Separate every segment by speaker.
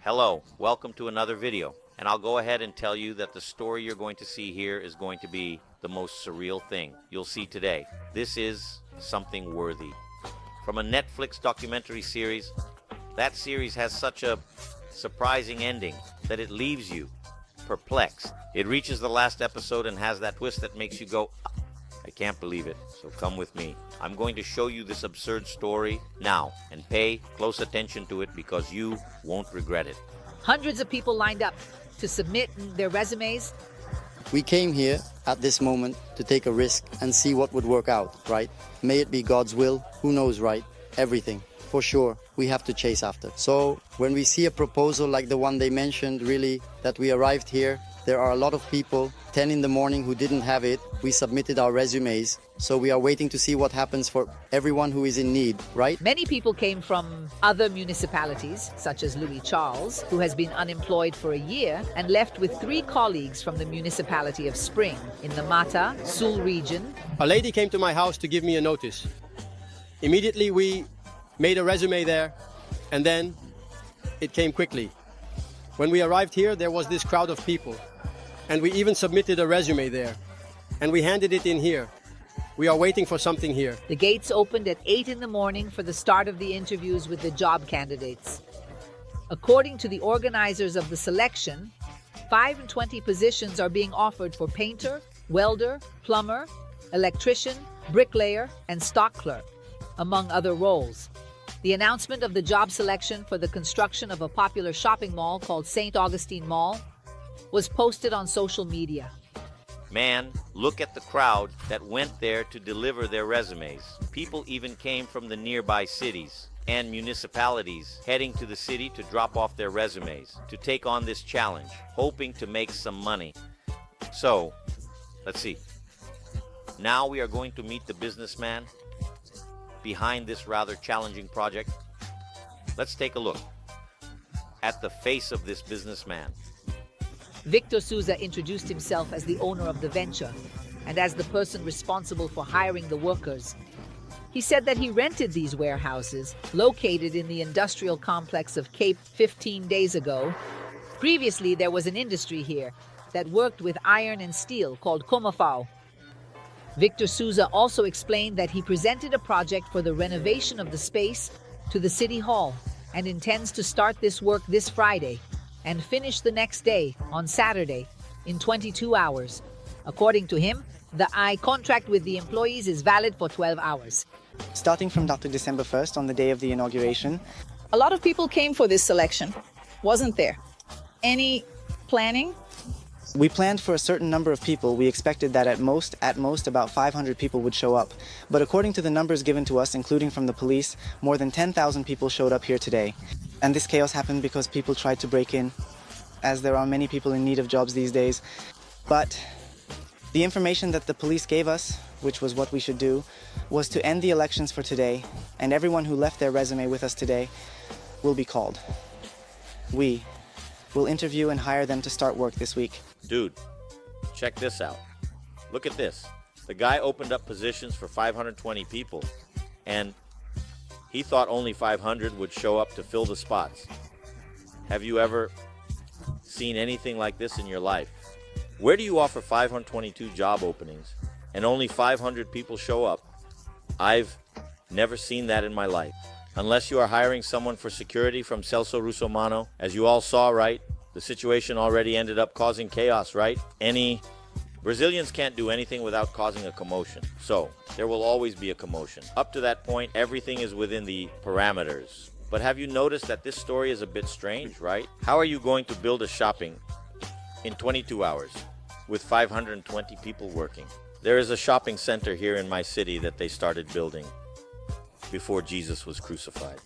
Speaker 1: Hello, welcome to another video. And I'll go ahead and tell you that the story you're going to see here is going to be the most surreal thing you'll see today. This is something worthy. From a Netflix documentary series, that series has such a surprising ending that it leaves you perplexed. It reaches the last episode and has that twist that makes you go, I can't believe it. So come with me. I'm going to show you this absurd story now and pay close attention to it because you won't regret it.
Speaker 2: Hundreds of people lined up to submit their resumes.
Speaker 3: We came here at this moment to take a risk and see what would work out, right? May it be God's will, who knows, right? Everything. For sure, we have to chase after. So when we see a proposal like the one they mentioned, really, that we arrived here, there are a lot of people, 10 in the morning, who didn't have it. We submitted our resumes, so we are waiting to see what happens for everyone who is in need, right?
Speaker 2: Many people came from other municipalities, such as Louis Charles, who has been unemployed for a year and left with 3 colleagues from the municipality of Spring in the Mata, Sul region.
Speaker 4: A lady came to my house to give me a notice. Immediately we made a resume there, and then it came quickly. When we arrived here, there was this crowd of people, and we even submitted a resume there, and we handed it in here. We are waiting for something here.
Speaker 2: The gates opened at 8 in the morning for the start of the interviews with the job candidates. According to the organizers of the selection, 25 positions are being offered for painter, welder, plumber, electrician, bricklayer, and stock clerk, among other roles. The announcement of the job selection for the construction of a popular shopping mall called St. Augustine Mall was posted on social media.
Speaker 1: Man, look at the crowd that went there to deliver their resumes. People even came from the nearby cities and municipalities heading to the city to drop off their resumes, to take on this challenge, hoping to make some money. So, let's see. Now we are going to meet the businessman behind this rather challenging project. Let's take a look at the face of this businessman.
Speaker 2: Victor Souza introduced himself as the owner of the venture and as the person responsible for hiring the workers. He said that he rented these warehouses located in the industrial complex of Cape 15 days ago. Previously, there was an industry here that worked with iron and steel called Comafao. Victor Souza also explained that he presented a project for the renovation of the space to the City Hall and intends to start this work this Friday and finish the next day, on Saturday, in 22 hours. According to him, the contract with the employees is valid for 12 hours.
Speaker 5: Starting from Dr. December 1st, on the day of the inauguration.
Speaker 6: A lot of people came for this selection, wasn't there? Any planning?
Speaker 5: We planned for a certain number of people. We expected that at most, about 500 people would show up. But according to the numbers given to us, including from the police, more than 10,000 people showed up here today. And this chaos happened because people tried to break in, as there are many people in need of jobs these days. But the information that the police gave us, which was what we should do, was to end the elections for today, and everyone who left their resume with us today will be called. We will interview and hire them to start work this week.
Speaker 1: Dude, check this out. Look at this. The guy opened up positions for 520 people, and he thought only 500 would show up to fill the spots. Have you ever seen anything like this in your life? Where do you offer 522 job openings and only 500 people show up? I've never seen that in my life. Unless you are hiring someone for security from Celso Russomano. As you all saw, right? The situation already ended up causing chaos, right? Brazilians can't do anything without causing a commotion. So, there will always be a commotion. Up to that point, everything is within the parameters. But have you noticed that this story is a bit strange, right? How are you going to build a shopping in 22 hours with 520 people working? There is a shopping center here in my city that they started building before Jesus was crucified.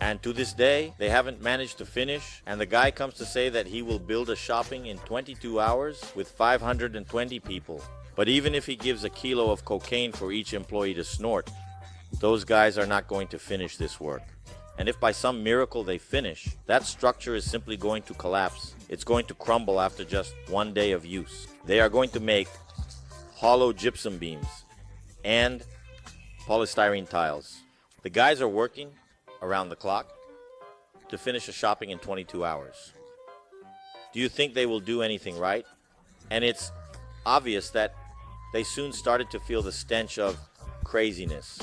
Speaker 1: And to this day, they haven't managed to finish, and the guy comes to say that he will build a shopping in 22 hours with 520 people. But even if he gives a kilo of cocaine for each employee to snort, those guys are not going to finish this work. And if by some miracle they finish, that structure is simply going to collapse. It's going to crumble after just one day of use. They are going to make hollow gypsum beams and polystyrene tiles. The guys are working around the clock. to finish a shopping in 22 hours. Do you think they will do anything right? And it's obvious that they soon started to feel the stench of craziness.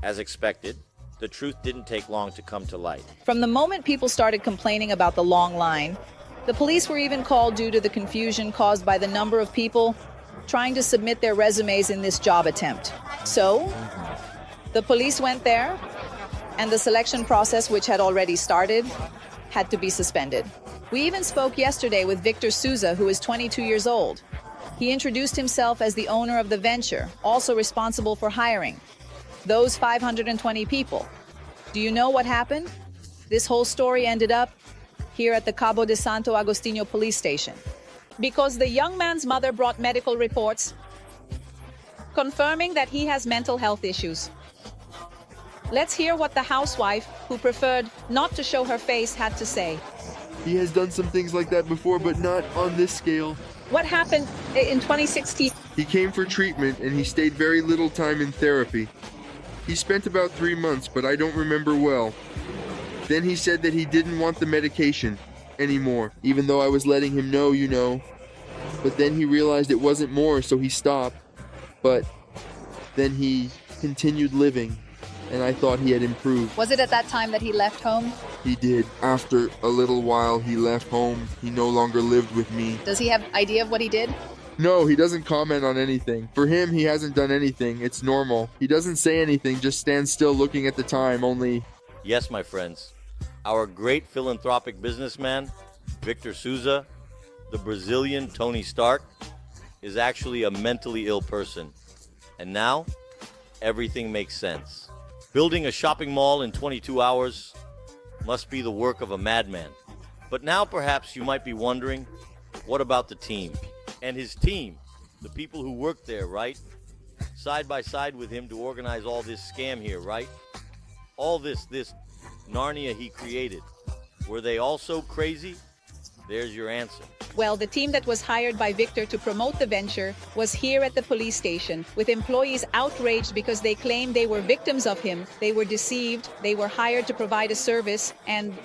Speaker 1: As expected, the truth didn't take long to come to light.
Speaker 6: From the moment people started complaining about the long line, the police were even called due to the confusion caused by the number of people trying to submit their resumes in this job attempt. So, the police went there, and the selection process, which had already started, had to be suspended. We even spoke yesterday with Victor Souza, who is 22 years old. He introduced himself as the owner of the venture, also responsible for hiring those 520 people. Do you know what happened? This whole story ended up here at the Cabo de Santo Agostinho police station, because the young man's mother brought medical reports confirming that he has mental health issues. Let's hear what the housewife, who preferred not to show her face, had to say.
Speaker 7: He has done some things like that before, but not on this scale.
Speaker 6: What happened in 2016?
Speaker 7: He came for treatment and he stayed very little time in therapy. He spent about 3 months, but I don't remember well. Then he said that he didn't want the medication anymore, even though I was letting him know, you know. But then he realized it wasn't more, so he stopped. But then he continued living, and I thought he had improved.
Speaker 6: Was it at that time that he left home?
Speaker 7: He did. After a little while, he left home. He no longer lived with me.
Speaker 6: Does he have idea of what he did?
Speaker 7: No, he doesn't comment on anything. For him, he hasn't done anything. It's normal. He doesn't say anything, just stands still looking at the time, only...
Speaker 1: Yes, my friends, our great philanthropic businessman, Victor Souza, the Brazilian Tony Stark, is actually a mentally ill person. And now, everything makes sense. Building a shopping mall in 22 hours must be the work of a madman. But now perhaps you might be wondering, what about the team? And his team, the people who worked there, right? Side by side with him to organize all this scam here, right? All this Narnia he created. Were they also crazy? There's your answer.
Speaker 6: Well, the team that was hired by Victor to promote the venture was here at the police station, with employees outraged because they claimed they were victims of him, they were deceived, they were hired to provide a service, and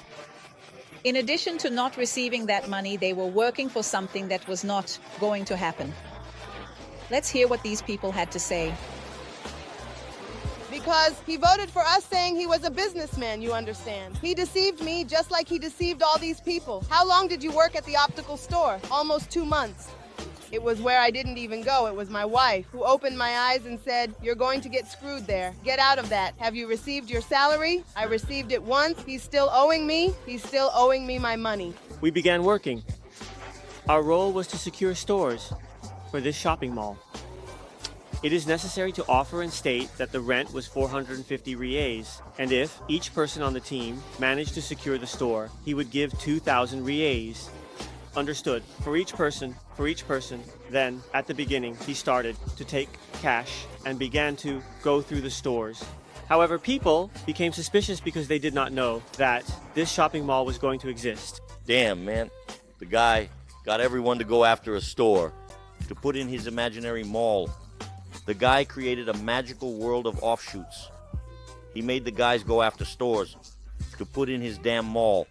Speaker 6: in addition to not receiving that money, they were working for something that was not going to happen. Let's hear what these people had to say.
Speaker 8: Because he voted for us saying he was a businessman, you understand. He deceived me just like he deceived all these people. How long did you work at the optical store? Almost 2 months. It was where I didn't even go. It was my wife who opened my eyes and said, "You're going to get screwed there. Get out of that. Have you received your salary?" I received it once. He's still owing me. He's still owing me my money.
Speaker 9: We began working. Our role was to secure stores for this shopping mall. It is necessary to offer and state that the rent was 450 reais, and if each person on the team managed to secure the store, he would give 2,000 reais. Understood. For each person. Then, at the beginning, he started to take cash and began to go through the stores. However, people became suspicious because they did not know that this shopping mall was going to exist.
Speaker 1: Damn, man. The guy got everyone to go after a store, to put in his imaginary mall. The guy created a magical world of offshoots. He made the guys go after stores to put in his damn mall.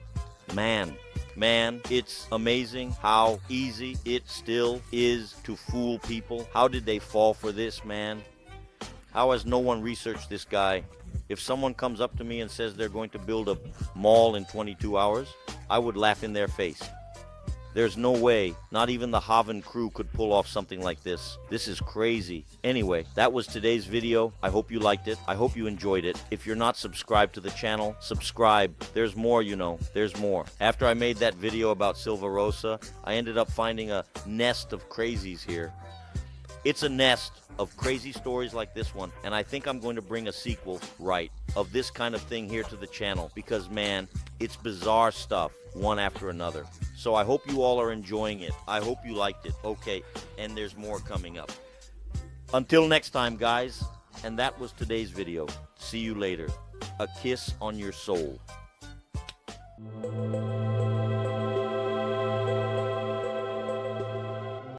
Speaker 1: Man, it's amazing how easy it still is to fool people. How did they fall for this, man? How has no one researched this guy? If someone comes up to me and says they're going to build a mall in 22 hours, I would laugh in their face. There's no way, not even the Haven crew could pull off something like this. This is crazy. Anyway, that was today's video. I hope you liked it. I hope you enjoyed it. If you're not subscribed to the channel, subscribe. There's more, you know. There's more. After I made that video about Silva Rosa, I ended up finding a nest of crazies here. It's a nest of crazy stories like this one, and I think I'm going to bring a sequel, right, of this kind of thing here to the channel, because, man, it's bizarre stuff, one after another. So I hope you all are enjoying it. I hope you liked it. Okay, and there's more coming up. Until next time, guys, and that was today's video. See you later. A kiss on your soul.